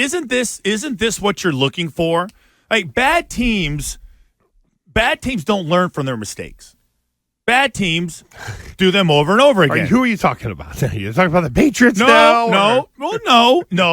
isn't this what you're looking for? Like bad teams don't learn from their mistakes. Bad teams do them over and over again. Who are you talking about? You're talking about the Patriots No,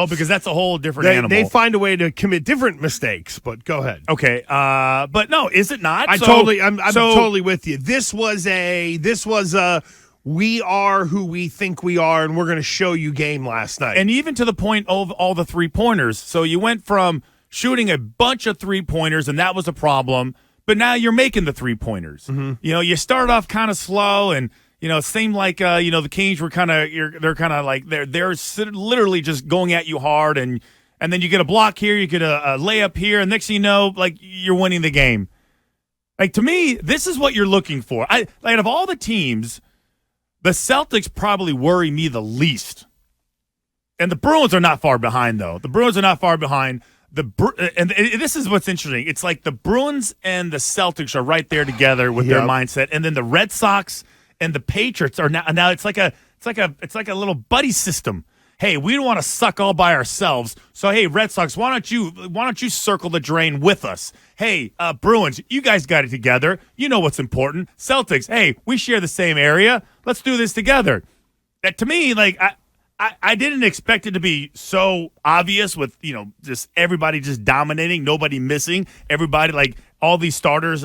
because that's a whole different animal. They find a way to commit different mistakes, but go ahead. Okay, but no, is it not? I'm totally with you. This was a we are who we think we are, and we're going to show you game last night. And even to the point of all the three-pointers. So you went from shooting a bunch of three-pointers, and that was a problem, but now you're making the three-pointers. Mm-hmm. You start off kind of slow, and it seemed like the Kings were they're literally just going at you hard, and then you get a block here, you get a layup here, and next thing you know, like you're winning the game. Like to me, this is what you're looking for. Out of all the teams, the Celtics probably worry me the least, and the Bruins are not far behind though. The Bruins are not far behind. And this is what's interesting. It's like the Bruins and the Celtics are right there together with their mindset, and then the Red Sox and the Patriots are now. It's like a little buddy system. Hey, we don't want to suck all by ourselves. So hey, Red Sox, why don't you circle the drain with us? Hey, Bruins, you guys got it together. You know what's important. Celtics, hey, we share the same area. Let's do this together. To me, like I didn't expect it to be so obvious with, just everybody just dominating, nobody missing, everybody like all these starters,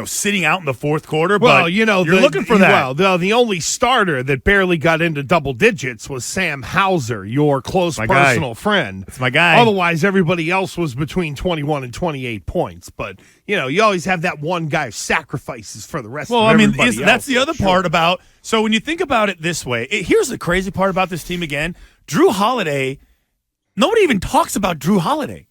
sitting out in the fourth quarter. Well, but you're looking for that. Well, the only starter that barely got into double digits was Sam Hauser, your close personal friend. That's my guy. Otherwise, everybody else was between 21 and 28 points. But, you always have that one guy who sacrifices for the rest of everybody else. That's the other part about – so when you think about it this way, here's the crazy part about this team again. Drew Holiday – nobody even talks about Drew Holiday.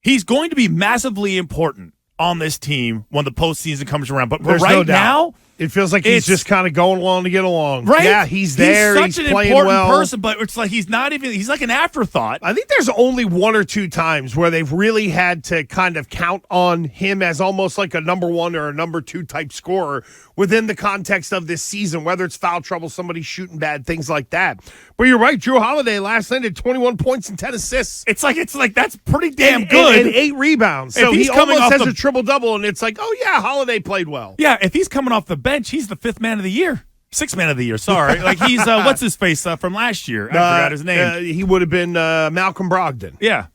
He's going to be massively important on this team when the postseason comes around. But right now, it feels like he's just kind of going along to get along. Right? Yeah, he's there. He's such an playing important well. person, but it's like he's like an afterthought. I think there's only one or two times where they've really had to kind of count on him as almost like a number one or a number two type scorer within the context of this season, whether it's foul trouble, somebody shooting bad, things like that. But you're right, Drew Holiday last night had 21 points and 10 assists. It's like that's pretty damn good. And 8 rebounds. So he almost has a triple-double, and it's like, oh, yeah, Holiday played well. Yeah, if he's coming off the bench, he's the 5th man of the year. 6th man of the year, sorry. Like he's, what's his face from last year? I forgot his name. He would have been Malcolm Brogdon. Yeah.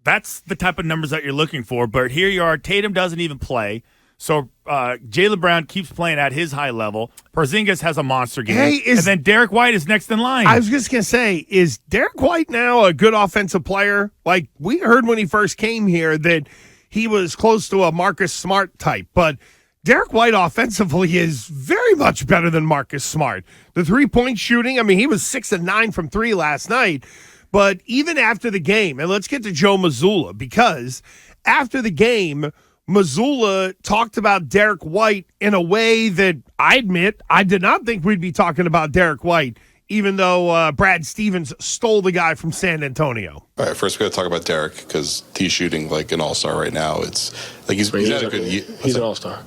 That's the type of numbers that you're looking for. But here you are. Tatum doesn't even play. So Jaylen Brown keeps playing at his high level. Porzingis has a monster game. And then Derrik White is next in line. I was just going to say, is Derrik White now a good offensive player? Like, we heard when he first came here that he was close to a Marcus Smart type. But Derrik White offensively is very much better than Marcus Smart. The three-point shooting, he was 6 of 9 from 3 last night. But even after the game, and let's get to Joe Mazzulla, because after the game, Mazzulla talked about Derrik White in a way that I admit I did not think we'd be talking about Derrik White, even though Brad Stevens stole the guy from San Antonio. All right, first we got to talk about Derrik because he's shooting like an all-star right now. It's like he's an all-star.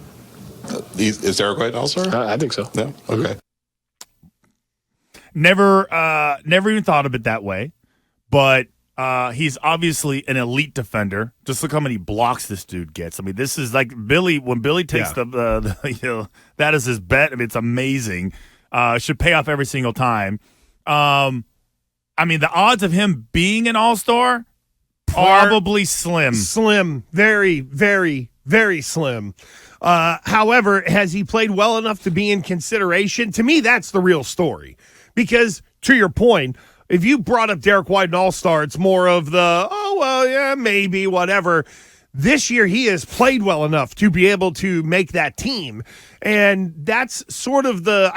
Is Derrik White an all-star? I think so. No? Okay. Never even thought of it that way, but he's obviously an elite defender. Just look how many blocks this dude gets. This is like Billy. When Billy takes that is his bet. It's amazing. Should pay off every single time. The odds of him being an all-star probably slim. Slim, very, very, very slim. However, has he played well enough to be in consideration? To me, that's the real story. Because, to your point, if you brought up Derrik White an all-star, it's more of the, maybe, whatever. This year, he has played well enough to be able to make that team. And that's sort of the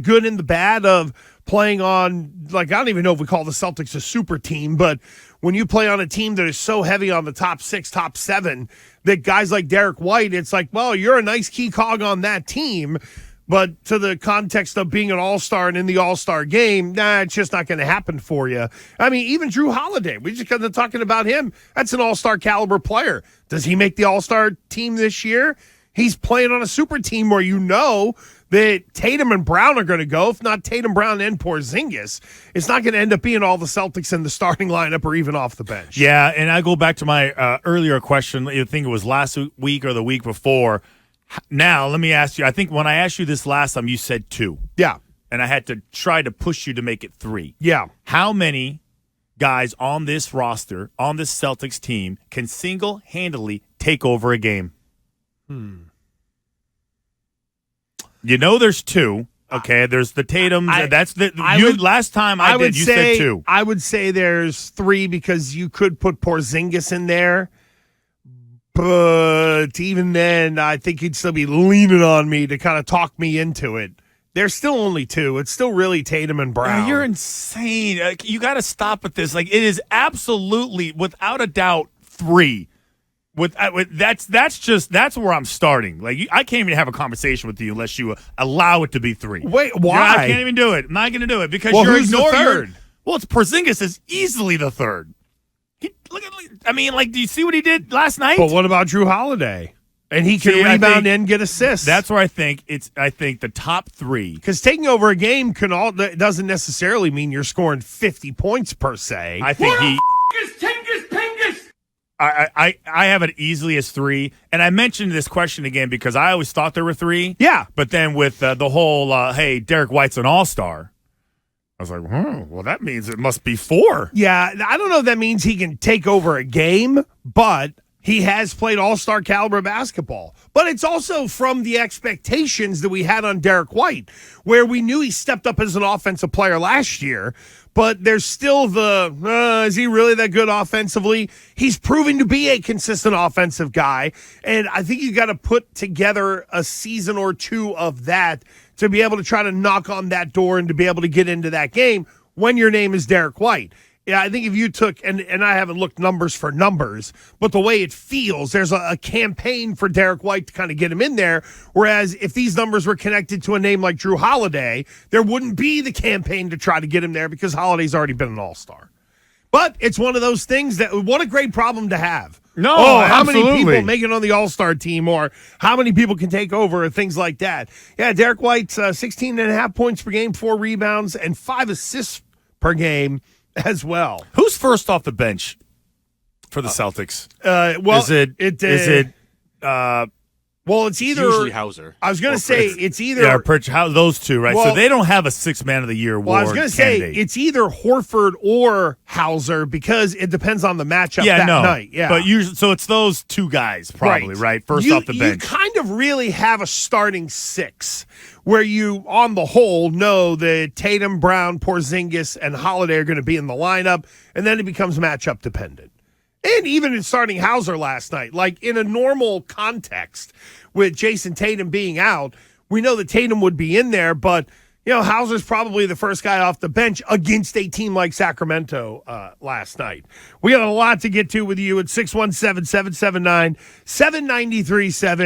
good and the bad of playing on, I don't even know if we call the Celtics a super team, but when you play on a team that is so heavy on the top 6, top 7, that guys like Derrik White, it's like, well, you're a nice key cog on that team, but to the context of being an all-star and in the all-star game, it's just not going to happen for you. Even Drew Holiday, we just got to talking about him. That's an all-star caliber player. Does he make the all-star team this year? He's playing on a super team where that Tatum and Brown are going to go. If not Tatum, Brown, and Porzingis, it's not going to end up being all the Celtics in the starting lineup or even off the bench. Yeah, and I go back to my earlier question. I think it was last week or the week before. Now, let me ask you. I think when I asked you this last time, you said 2. Yeah. And I had to try to push you to make it 3. Yeah. How many guys on this roster, on this Celtics team, can single-handedly take over a game? You know there's 2. Okay, there's the Tatums. Last time I did, you said 2. I would say there's 3 because you could put Porzingis in there. But even then, I think he'd still be leaning on me to kind of talk me into it. There's still only 2. It's still really Tatum and Brown. You're insane. You got to stop with this. Like, it is absolutely, without a doubt, 3. That's where I'm starting. Like, I can't even have a conversation with you unless you allow it to be 3. Wait, why? I can't even do it. I'm not going to do it because you're ignoring the third. It's Porzingis is easily the third. Do you see what he did last night? But what about Drew Holiday? And he can rebound and get assists. That's where I think the top 3. Because taking over a game doesn't necessarily mean you're scoring 50 points per se. I think I have it easily as 3. And I mentioned this question again because I always thought there were 3. Yeah. But then with the whole, hey, Derrik White's an all-star, I was like, well, that means it must be 4. Yeah, I don't know if that means he can take over a game, but he has played all-star caliber basketball. But it's also from the expectations that we had on Derrik White, where we knew he stepped up as an offensive player last year, but there's still is he really that good offensively? He's proving to be a consistent offensive guy, and I think you got to put together a season or 2 of that to be able to try to knock on that door and to be able to get into that game when your name is Derrik White. Yeah, I think if you took, and I haven't looked numbers for numbers, but the way it feels, there's a campaign for Derrik White to kind of get him in there, whereas if these numbers were connected to a name like Drew Holiday, there wouldn't be the campaign to try to get him there because Holiday's already been an all-star. But it's one of those things that, what a great problem to have. No, how many absolutely. people make it on the all-star team, or how many people can take over, or things like that. Yeah, Derrik White's 16.5 points per game, 4 rebounds, and 5 assists per game as well. Who's first off the bench for the Celtics? It's either usually Hauser. I was going to say it's either those 2, right? So they don't have a 6th man of the year award. Well, I was going to say it's either Horford or Hauser because it depends on the matchup night. Yeah, but usually, so it's those 2 guys probably, right? First off the bench. You kind of really have a starting 6 where you, on the whole, know that Tatum, Brown, Porzingis, and Holiday are going to be in the lineup, and then it becomes matchup dependent. And even in starting Hauser last night, like in a normal context with Jason Tatum being out, we know that Tatum would be in there, but Hauser's probably the first guy off the bench against a team like Sacramento last night. We got a lot to get to with you at 617-779-7937.